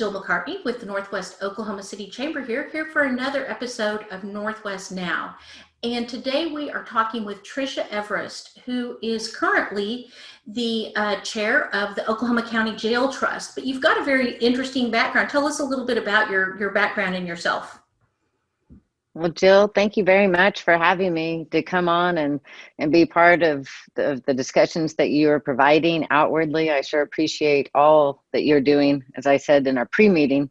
Jill McCartney with the Northwest Oklahoma City Chamber here for another episode of Northwest Now. And today we are talking with Tricia Everest, who is currently the chair of the Oklahoma County Jail Trust. But you've got a very interesting background. Tell us a little bit about your background and yourself. Well, Jill, thank you very much for having me to come on and be part of the discussions that you are providing outwardly. I sure appreciate all that you're doing. As I said in our pre-meeting,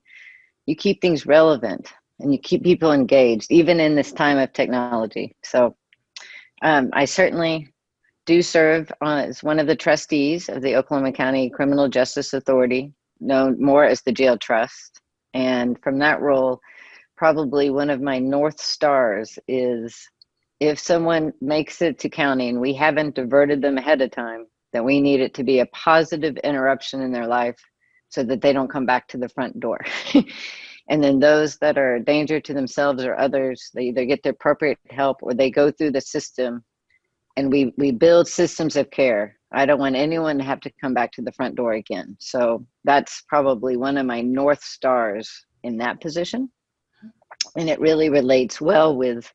you keep things relevant and you keep people engaged, even in this time of technology. So I certainly do serve as one of the trustees of the Oklahoma County Criminal Justice Authority, known more as the Jail Trust. And from that role, probably one of my North Stars is if someone makes it to county and we haven't diverted them ahead of time, then we need it to be a positive interruption in their life so that they don't come back to the front door. And then those that are a danger to themselves or others, they either get the appropriate help or they go through the system, and we build systems of care. I don't want anyone to have to come back to the front door again. So that's probably one of my North Stars in that position. And it really relates well with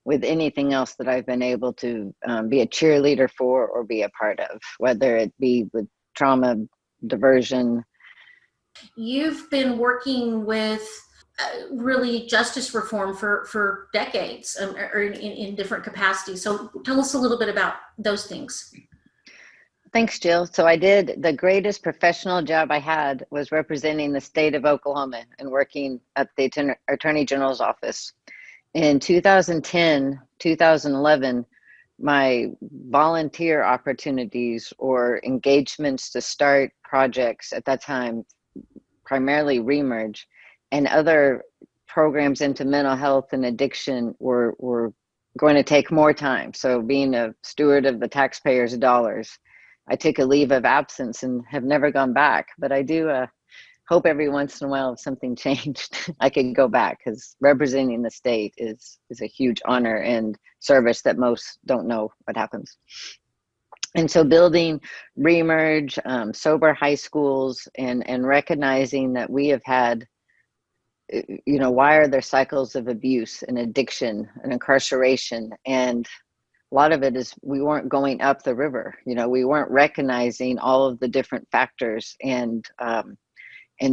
anything else that I've been able to be a cheerleader for or be a part of, whether it be with trauma, diversion. You've been working with really justice reform for decades, or in different capacities. So tell us a little bit about those things. Thanks, Jill. So the greatest professional job I had was representing the state of Oklahoma and working at the Attorney General's office. In 2010, 2011, my volunteer opportunities or engagements to start projects at that time, primarily Remerge, and other programs into mental health and addiction were going to take more time. So being a steward of the taxpayers' dollars, I took a leave of absence and have never gone back, but I do hope every once in a while if something changed, I could go back, because representing the state is a huge honor and service that most don't know what happens. And so building Remerge, sober high schools, and recognizing that we have had, why are there cycles of abuse and addiction and incarceration? And a lot of it is we weren't going up the river. We weren't recognizing all of the different factors and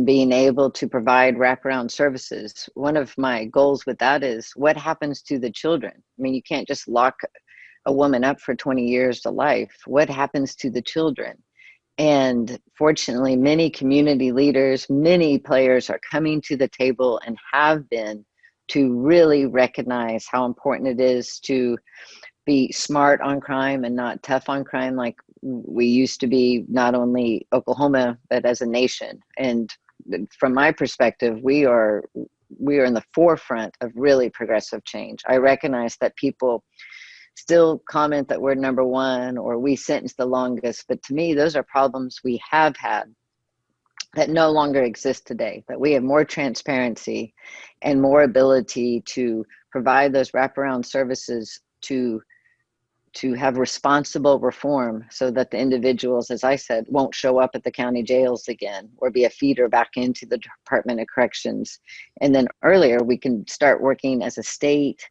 being able to provide wraparound services. One of my goals with that is what happens to the children? I mean, you can't just lock a woman up for 20 years to life. What happens to the children? And fortunately, many community leaders, many players are coming to the table and have been, to really recognize how important it is to be smart on crime and not tough on crime like we used to be, not only Oklahoma, but as a nation. And from my perspective, we are in the forefront of really progressive change. I recognize that people still comment that we're number one or we sentence the longest, but to me, those are problems we have had that no longer exist today, that we have more transparency and more ability to provide those wraparound services to have responsible reform so that the individuals, as I said, won't show up at the county jails again or be a feeder back into the Department of Corrections. And then earlier, we can start working as a state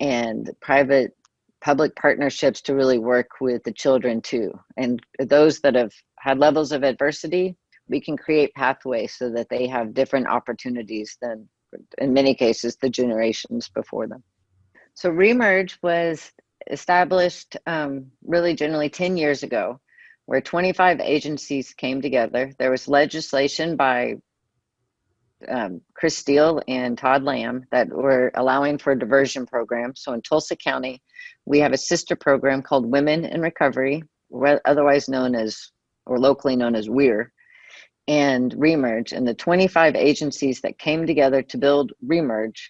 and public partnerships to really work with the children too. And those that have had levels of adversity, we can create pathways so that they have different opportunities than, in many cases, the generations before them. So Remerge was established really generally 10 years ago, where 25 agencies came together. There was legislation by Chris Steele and Todd Lamb that were allowing for a diversion program. So in Tulsa County, we have a sister program called Women in Recovery, otherwise known as, or locally known as WEIR, and Remerge. And the 25 agencies that came together to build Remerge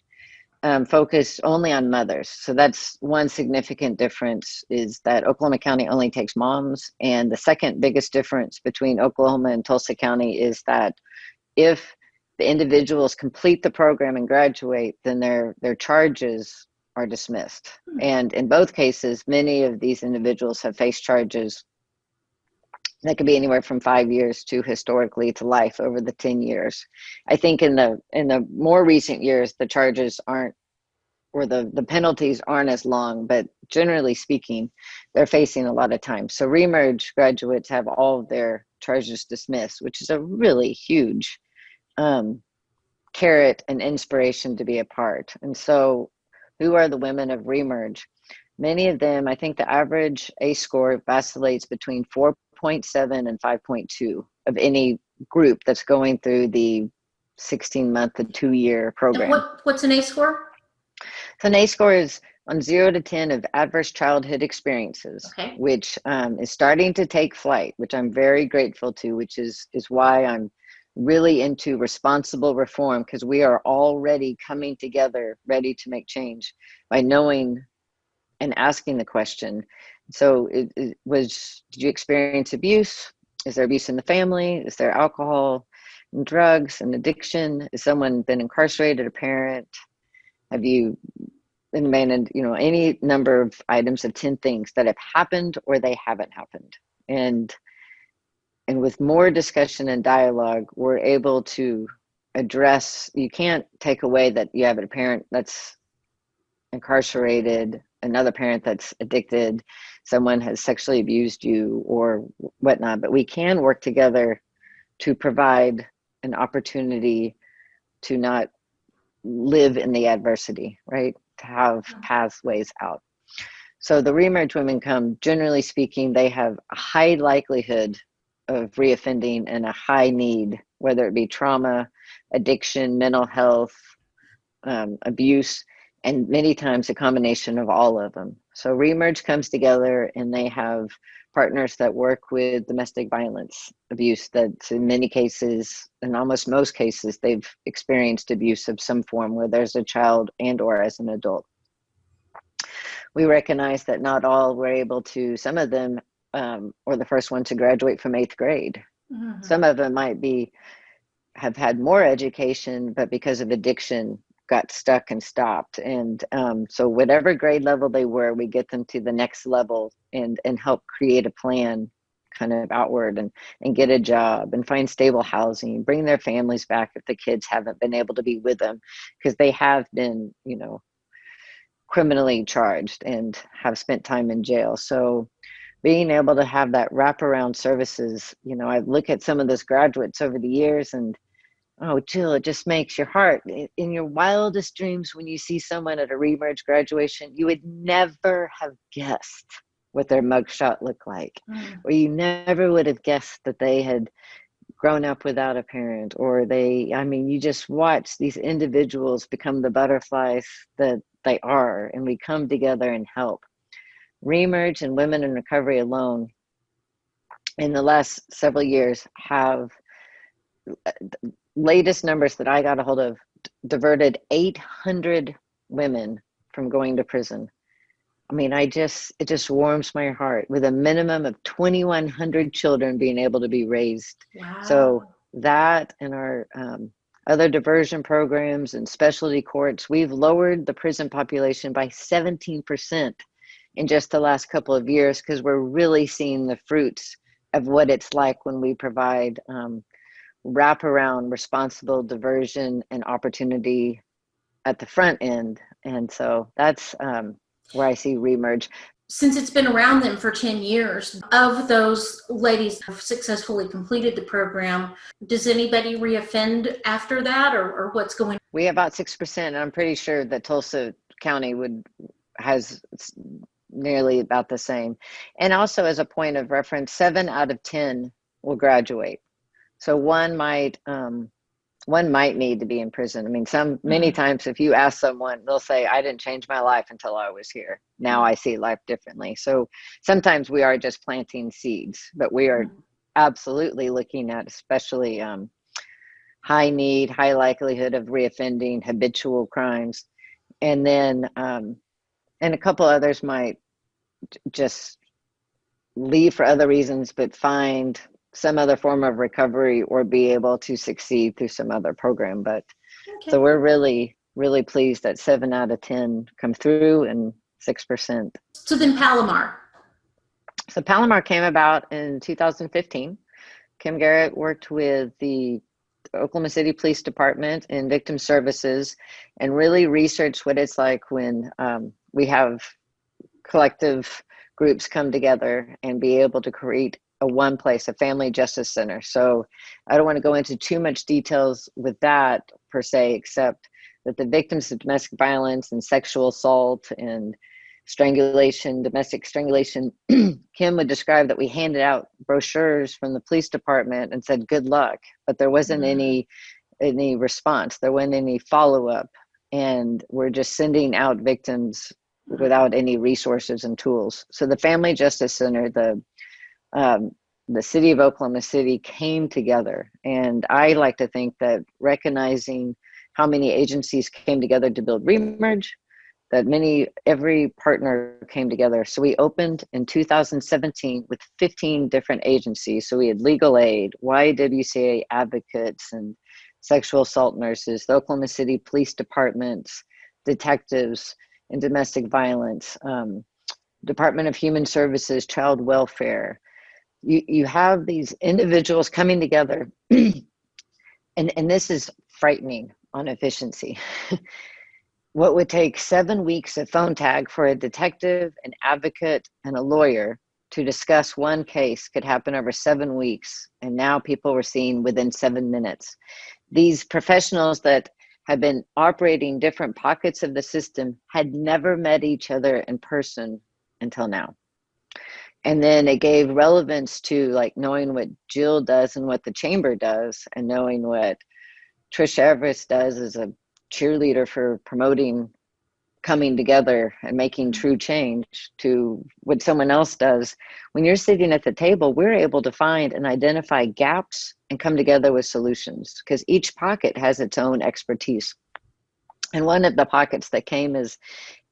focus only on mothers. So that's one significant difference, is that Oklahoma County only takes moms. And the second biggest difference between Oklahoma and Tulsa County is that if the individuals complete the program and graduate, then their charges are dismissed. And in both cases, many of these individuals have faced charges That could be anywhere from 5 years to historically to life over the 10 years. I think in the more recent years, the charges aren't, or the penalties aren't as long, but generally speaking, they're facing a lot of time. So Remerge graduates have all of their charges dismissed, which is a really huge carrot and inspiration to be a part. And so who are the women of Remerge? Many of them, I think the average ACE score vacillates between 4.7 and 5.2 of any group that's going through the 16-month to 2-year And program. what's an ACE score? So an ACE score is on 0 to 10 of adverse childhood experiences, Okay. which is starting to take flight, which I'm very grateful to, which is why I'm really into responsible reform, because we are already coming together ready to make change by knowing and asking the question. So did you experience abuse? Is there abuse in the family? Is there alcohol and drugs and addiction? Has someone been incarcerated, a parent? Have you been abandoned? Any number of items of 10 things that have happened or they haven't happened. And with more discussion and dialogue, we're able to address, you can't take away that you have a parent that's incarcerated, another parent that's addicted, someone has sexually abused you or whatnot, but we can work together to provide an opportunity to not live in the adversity, right? To have pathways out. So the Remerge women come, generally speaking, they have a high likelihood of reoffending and a high need, whether it be trauma, addiction, mental health, abuse, and many times a combination of all of them. So Remerge comes together and they have partners that work with domestic violence abuse, that in many cases, in almost most cases, they've experienced abuse of some form, whether as a child and or as an adult. We recognize that not all were able to, some of them were the first one to graduate from 8th grade. Mm-hmm. Some of them might have had more education, but because of addiction, got stuck and stopped. And so whatever grade level they were, we get them to the next level and help create a plan kind of outward and get a job and find stable housing, bring their families back if the kids haven't been able to be with them, because they have been, criminally charged and have spent time in jail. So being able to have that wraparound services, I look at some of those graduates over the years and, oh, Jill, it just makes your heart, in your wildest dreams, when you see someone at a Remerge graduation, you would never have guessed what their mugshot looked like, or you never would have guessed that they had grown up without a parent, or you just watch these individuals become the butterflies that they are, and we come together and help. Remerge and Women in Recovery alone, in the last several years, have, latest numbers that I got a hold of, diverted 800 women from going to prison. It just warms my heart, with a minimum of 2,100 children being able to be raised. Wow. So that and our other diversion programs and specialty courts, we've lowered the prison population by 17% in just the last couple of years, because we're really seeing the fruits of what it's like when we provide wraparound responsible diversion and opportunity at the front end. And so that's where I see Remerge. Since it's been around them for 10 years, of those ladies who have successfully completed the program, does anybody reoffend after that, or what's going on? We have about 6%, and I'm pretty sure that Tulsa County has nearly about the same. And also, as a point of reference, 7 out of 10 will graduate. So one might need to be in prison. Many times if you ask someone, they'll say, I didn't change my life until I was here. Now I see life differently. So sometimes we are just planting seeds, but we are absolutely looking at, especially high need, high likelihood of reoffending, habitual crimes. And then, and a couple others might just leave for other reasons, but find some other form of recovery or be able to succeed through some other program. But okay. So we're really, really pleased that 7 out of 10 come through and 6%. So then Palomar. So Palomar came about in 2015. Kim Garrett worked with the Oklahoma City Police Department and Victim Services and really researched what it's like when we have collective groups come together and be able to create a one place, a family justice center. So I don't want to go into too much details with that per se, except that the victims of domestic violence and sexual assault and strangulation, domestic strangulation, Kim would describe that we handed out brochures from the police department and said, good luck, but there wasn't any response. There wasn't any follow-up. And we're just sending out victims without any resources and tools. So the Family Justice Center, the city of Oklahoma City came together. And I like to think that recognizing how many agencies came together to build Remerge, that every partner came together. So we opened in 2017 with 15 different agencies. So we had legal aid, YWCA advocates, and sexual assault nurses, the Oklahoma City Police Departments, detectives in domestic violence, Department of Human Services, child welfare. You have these individuals coming together, and this is frightening on efficiency. What would take 7 weeks of phone tag for a detective, an advocate, and a lawyer to discuss one case could happen over 7 weeks. And now people were seeing within 7 minutes. These professionals that had been operating different pockets of the system had never met each other in person until now. And then it gave relevance to like knowing what Jill does and what the chamber does, and knowing what Tricia Everest does as a cheerleader for promoting coming together and making true change, to what someone else does. When you're sitting at the table, we're able to find and identify gaps and come together with solutions, because each pocket has its own expertise. And one of the pockets that came is,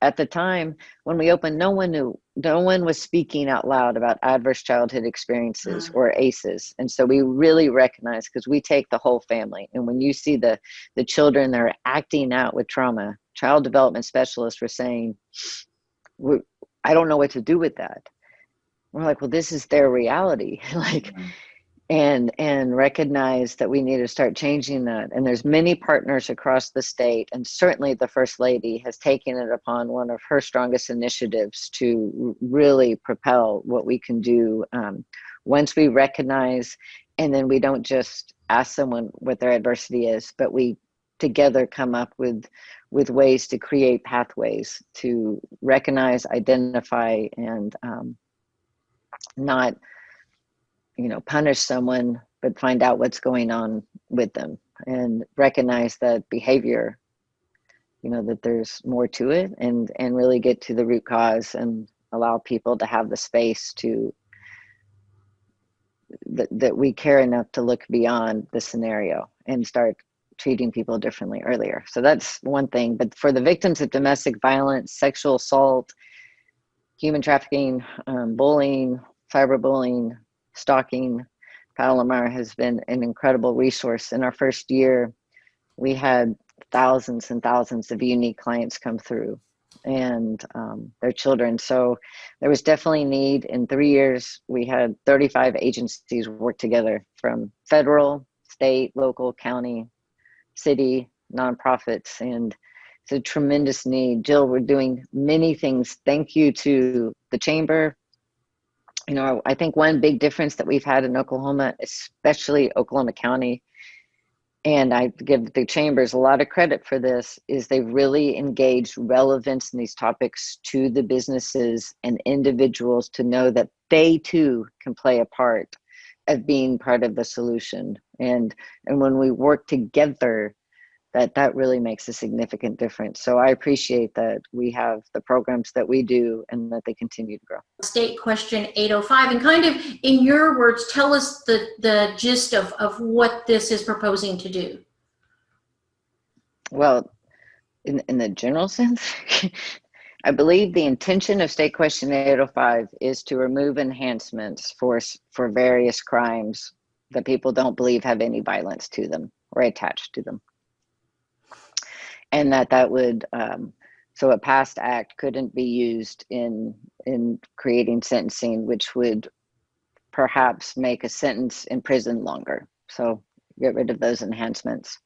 at the time when we opened, no one was speaking out loud about adverse childhood experiences or ACEs. And so we really recognize, because we take the whole family. And when you see the children that are acting out with trauma, child development specialists were saying, I don't know what to do with that. We're like, well, this is their reality. Like, and recognize that we need to start changing that. And there's many partners across the state, and certainly the First Lady has taken it upon one of her strongest initiatives to really propel what we can do once we recognize, and then we don't just ask someone what their adversity is, but we together come up with ways to create pathways to recognize, identify, and not punish someone, but find out what's going on with them, and recognize that behavior, that there's more to it, and really get to the root cause and allow people to have the space to, that we care enough to look beyond the scenario and start treating people differently earlier. So that's one thing. But for the victims of domestic violence, sexual assault, human trafficking, bullying, cyberbullying, stalking, Palomar has been an incredible resource. In our first year, we had thousands and thousands of unique clients come through, and their children. So there was definitely need. In 3 years, we had 35 agencies work together, from federal, state, local, county, city, nonprofits, and it's a tremendous need. Jill, we're doing many things. Thank you to the chamber. I think one big difference that we've had in Oklahoma, especially Oklahoma County, and I give the chambers a lot of credit for this, is they've really engaged relevance in these topics to the businesses and individuals to know that they too can play a part of being part of the solution. And when we work together, that really makes a significant difference. So I appreciate that we have the programs that we do and that they continue to grow. State question 805, and kind of in your words, tell us the gist of what this is proposing to do. Well, in the general sense, I believe the intention of State Question 805 is to remove enhancements for various crimes that people don't believe have any violence to them or attached to them. And that would So a past act couldn't be used in creating sentencing, which would perhaps make a sentence in prison longer. So get rid of those enhancements.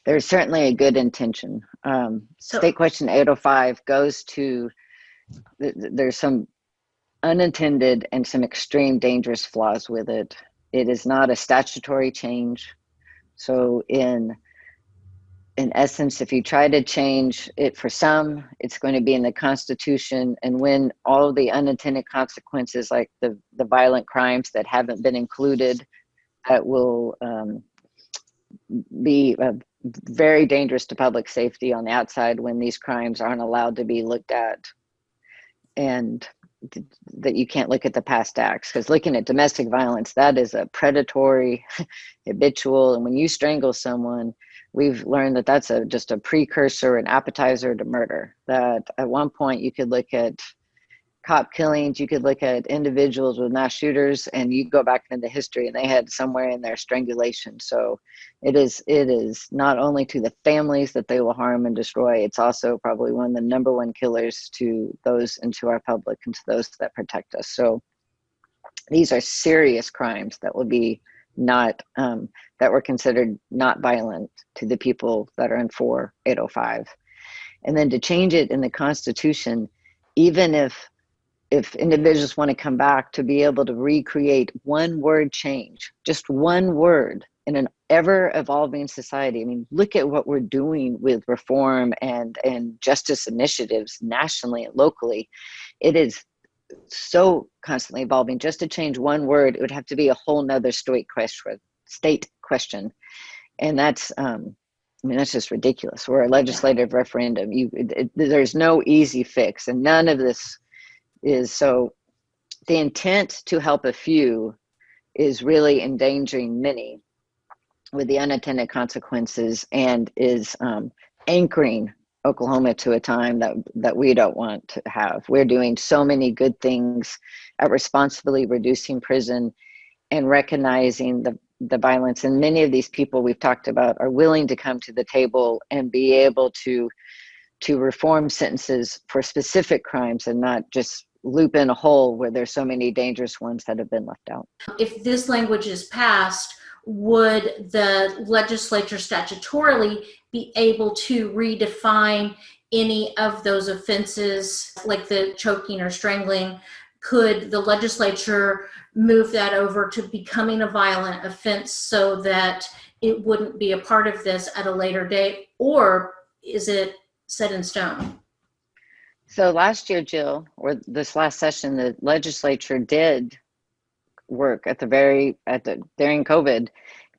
There's certainly a good intention. State Question 805 goes to, there's some unintended and some extreme dangerous flaws with it. It is not a statutory change. So in essence, if you try to change it for some, it's going to be in the Constitution. And when all the unintended consequences, like the violent crimes that haven't been included, that will be very dangerous to public safety on the outside when these crimes aren't allowed to be looked at. And that you can't look at the past acts, because looking at domestic violence, that is a predatory, habitual, and when you strangle someone, we've learned that that's just a precursor, an appetizer to murder. That at one point you could look at cop killings, you could look at individuals with mass shooters, and you go back into history and they had somewhere in there strangulation. So it is not only to the families that they will harm and destroy, it's also probably one of the number one killers to those and to our public and to those that protect us. So these are serious crimes that will be not, that were considered not violent to the people that are in 4805. And then to change it in the Constitution, even if individuals want to come back, to be able to recreate one word change, just one word in an ever evolving society. I mean, look at what we're doing with reform and justice initiatives nationally and locally. It is so constantly evolving. Just to change one word, it would have to be a whole nother state question. And that's, I mean, that's just ridiculous. We're a legislative referendum. There's no easy fix, and none of this is. So the intent to help a few is really endangering many with the unintended consequences, and is anchoring Oklahoma to a time that we don't want to have. We're doing so many good things at responsibly reducing prison and recognizing the violence. And many of these people we've talked about are willing to come to the table and be able to reform sentences for specific crimes and not just loop in a hole where there's so many dangerous ones that have been left out. If this language is passed, would the legislature statutorily be able to redefine any of those offenses, like the choking or strangling? Could the legislature move that over to becoming a violent offense so that it wouldn't be a part of this at a later date, or is it set in stone? So last year, Jill, or this last session, the legislature did work during COVID,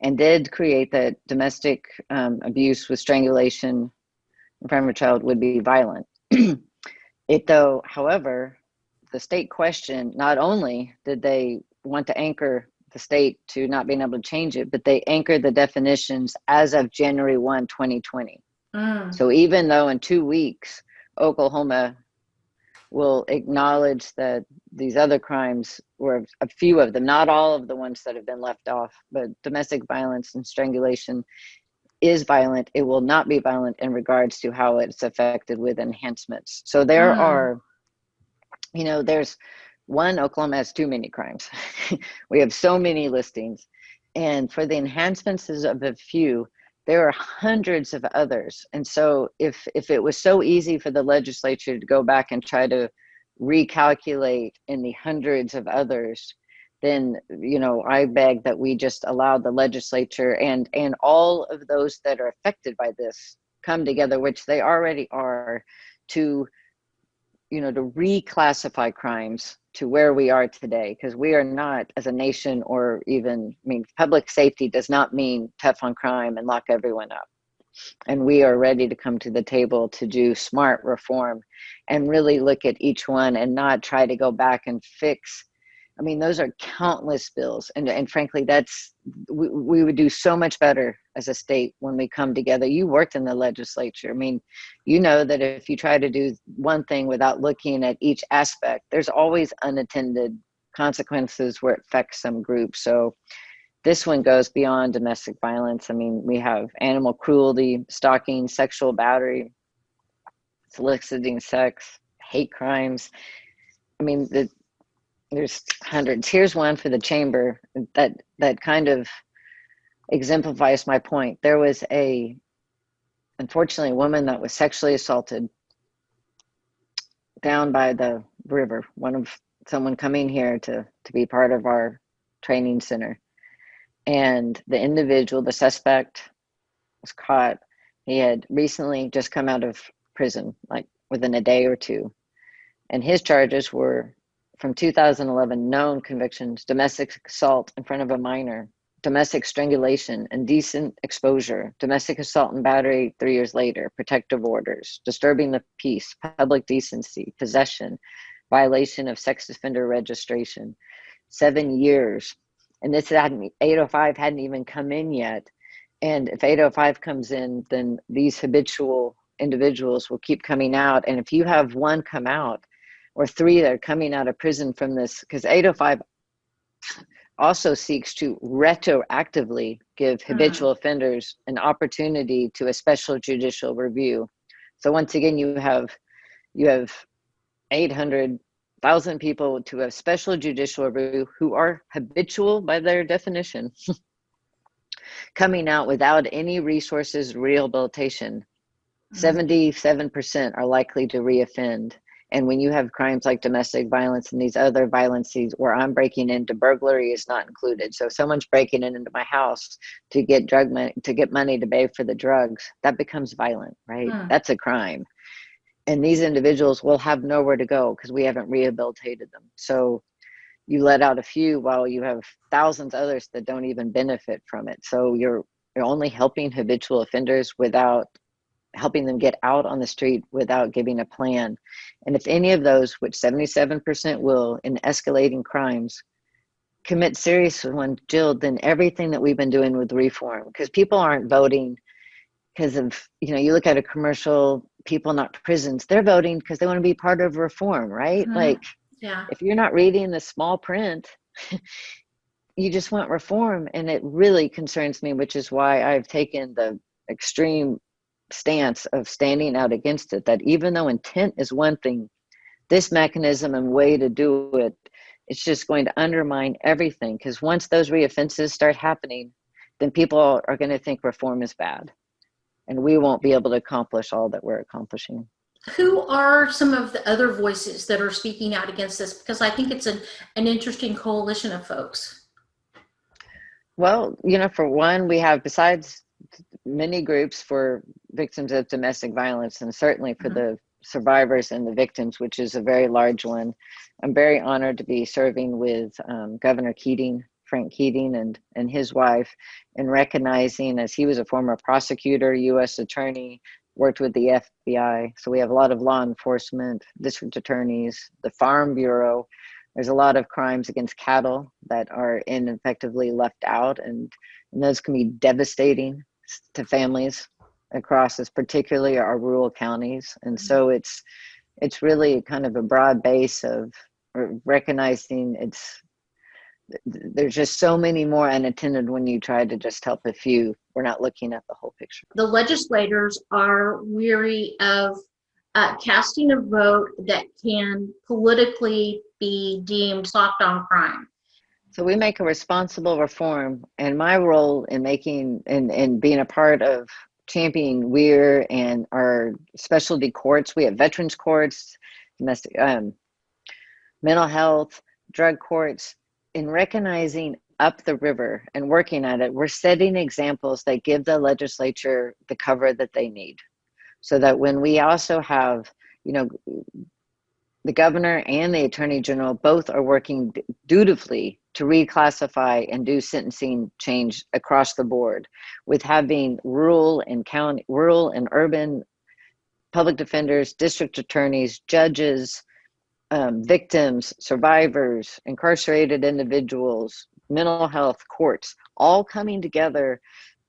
and did create that domestic abuse with strangulation in front of a child would be violent. However, the state question, not only did they want to anchor the state to not being able to change it, but they anchored the definitions as of January 1, 2020. So even though in 2 weeks, Oklahoma will acknowledge that these other crimes were a few of them, not all of the ones that have been left off, but domestic violence and strangulation is violent. It will not be violent in regards to how it's affected with enhancements. So there are, there's one, Oklahoma has too many crimes. We have so many listings. And for the enhancements of a few, there are hundreds of others. And so if it was so easy for the legislature to go back and try to recalculate in the hundreds of others, then, I beg that we just allow the legislature and all of those that are affected by this come together, which they already are, to reclassify crimes to where we are today, because we are not, as a nation, or even, public safety does not mean tough on crime and lock everyone up. And we are ready to come to the table to do smart reform and really look at each one and not try to go back and fix. Those are countless bills. And frankly, we would do so much better as a state when we come together. You worked in the legislature. You know that if you try to do one thing without looking at each aspect, there's always unintended consequences where it affects some groups. So this one goes beyond domestic violence. We have animal cruelty, stalking, sexual battery, soliciting sex, hate crimes. I mean, there's hundreds. Here's one for the chamber that kind of exemplifies my point. There was unfortunately, a woman that was sexually assaulted down by the river. Someone coming here to be part of our training center, and the individual, the suspect, was caught. He had recently just come out of prison, like within a day or two, and his charges were from 2011 known convictions: domestic assault in front of a minor, domestic strangulation, indecent exposure, domestic assault and battery 3 years later, protective orders, disturbing the peace, public decency, possession, violation of sex offender registration, 7 years. And this 805 hadn't even come in yet. And if 805 comes in, then these habitual individuals will keep coming out. And if you have one come out, or 3 that are coming out of prison from this, because 805 also seeks to retroactively give habitual offenders an opportunity to a special judicial review. So once again, you have 800,000 people to a special judicial review who are habitual by their definition, coming out without any resources, rehabilitation. 77% are likely to reoffend. And when you have crimes like domestic violence and these other violences where I'm breaking into, burglary is not included. So if someone's breaking into my house to get drug money, to get money to pay for the drugs, that becomes violent, right? That's a crime. And these individuals will have nowhere to go because we haven't rehabilitated them. So you let out a few while you have thousands others that don't even benefit from it. So you're only helping habitual offenders without helping them get out on the street without giving a plan. And if any of those, which 77% will, in escalating crimes, commit serious one, Jill, then everything that we've been doing with reform, because people aren't voting because of, you look at a commercial, people, not prisons, they're voting because they want to be part of reform, right? Like, if you're not reading the small print, you just want reform. And it really concerns me, which is why I've taken the extreme stance of standing out against it, that even though intent is one thing, this mechanism and way to do it, it's just going to undermine everything. Because once those reoffenses start happening, then people are going to think reform is bad, and we won't be able to accomplish all that we're accomplishing. Who are some of the other voices that are speaking out against this? Because I think it's an interesting coalition of folks. Well, for one, we have, besides many groups for victims of domestic violence, and certainly for the survivors and the victims, which is a very large one. I'm very honored to be serving with Governor Keating, Frank Keating, and his wife, and recognizing, as he was a former prosecutor, U.S. attorney, worked with the FBI. So we have a lot of law enforcement, district attorneys, the Farm Bureau. There's a lot of crimes against cattle that are ineffectively left out, and those can be devastating to families across this, particularly our rural counties. And so it's really kind of a broad base of recognizing there's just so many more unattended when you try to just help a few. We're not looking at the whole picture. The legislators are weary of casting a vote that can politically be deemed soft on crime. So we make a responsible reform, and my role in making and being a part of championing WEIR and our specialty courts. We have veterans courts, domestic, mental health, drug courts. In recognizing up the river and working at it, we're setting examples that give the legislature the cover that they need, so that when we also have, the governor and the attorney general both are working dutifully to reclassify and do sentencing change across the board, with having rural and urban public defenders, district attorneys, judges, victims, survivors, incarcerated individuals, mental health courts, all coming together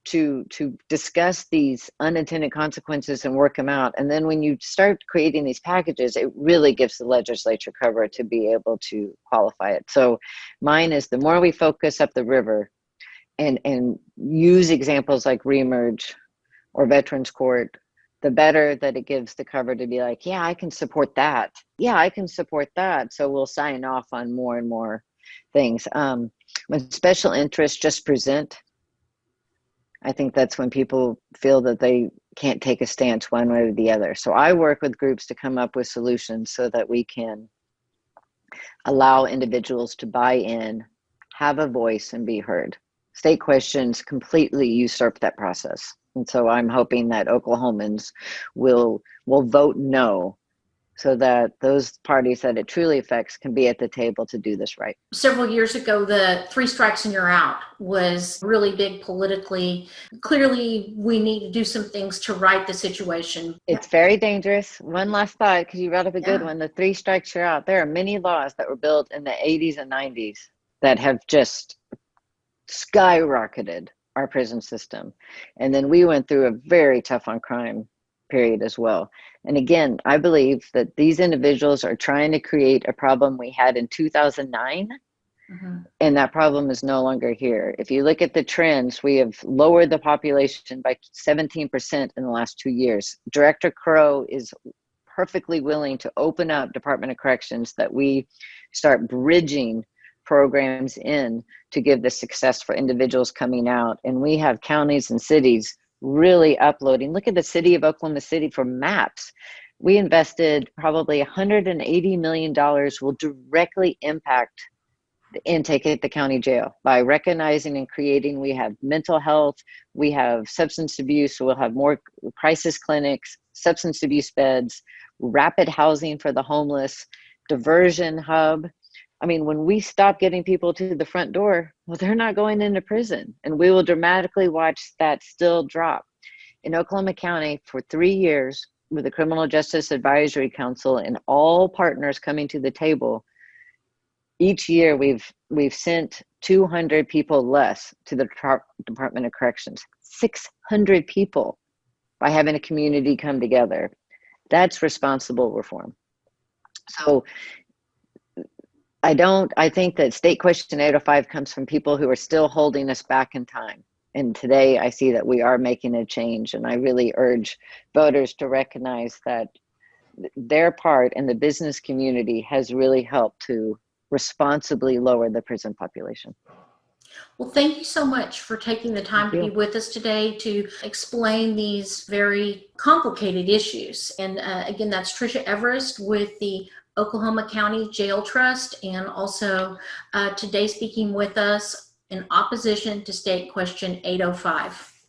to discuss these unintended consequences and work them out. And then when you start creating these packages, it really gives the legislature cover to be able to qualify it. So mine is, the more we focus up the river and use examples like Remerge or Veterans Court, the better that it gives the cover to be like, yeah, I can support that. Yeah, I can support that. So we'll sign off on more and more things. When special interests just present, I think that's when people feel that they can't take a stance one way or the other. So I work with groups to come up with solutions so that we can allow individuals to buy in, have a voice, and be heard. State questions completely usurp that process. And so I'm hoping that Oklahomans will vote no, so that those parties that it truly affects can be at the table to do this right. Several years ago, the 3 strikes and you're out was really big politically. Clearly, we need to do some things to right the situation. It's very dangerous. One last thought, because you brought up a good Yeah. one. The 3 strikes, you're out. There are many laws that were built in the 80s and 90s that have just skyrocketed our prison system. And then we went through a very tough on crime period as well. And again, I believe that these individuals are trying to create a problem we had in 2009. Mm-hmm. And that problem is no longer here. If you look at the trends, we have lowered the population by 17% in the last 2 years. Director Crow is perfectly willing to open up Department of Corrections, that we start bridging programs in to give the success for individuals coming out. And we have counties and cities really uploading. Look at the city of Oklahoma City for maps. We invested probably $180 million, will directly impact the intake at the county jail by recognizing and creating. We have mental health, we have substance abuse, so we'll have more crisis clinics, substance abuse beds, rapid housing for the homeless, diversion hub. I mean, when we stop getting people to the front door, well, they're not going into prison, and we will dramatically watch that still drop. In Oklahoma County for 3 years with the Criminal Justice Advisory Council and all partners coming to the table, each year we've sent 200 people less to the Department of Corrections, 600 people, by having a community come together. That's responsible reform. So I think that State Question 805 comes from people who are still holding us back in time. And today I see that we are making a change, and I really urge voters to recognize that their part in the business community has really helped to responsibly lower the prison population. Well, thank you so much for taking the time to be with us today to explain these very complicated issues. And again, that's Tricia Everest with the Oklahoma County Jail Trust, and also today speaking with us in opposition to State Question 805.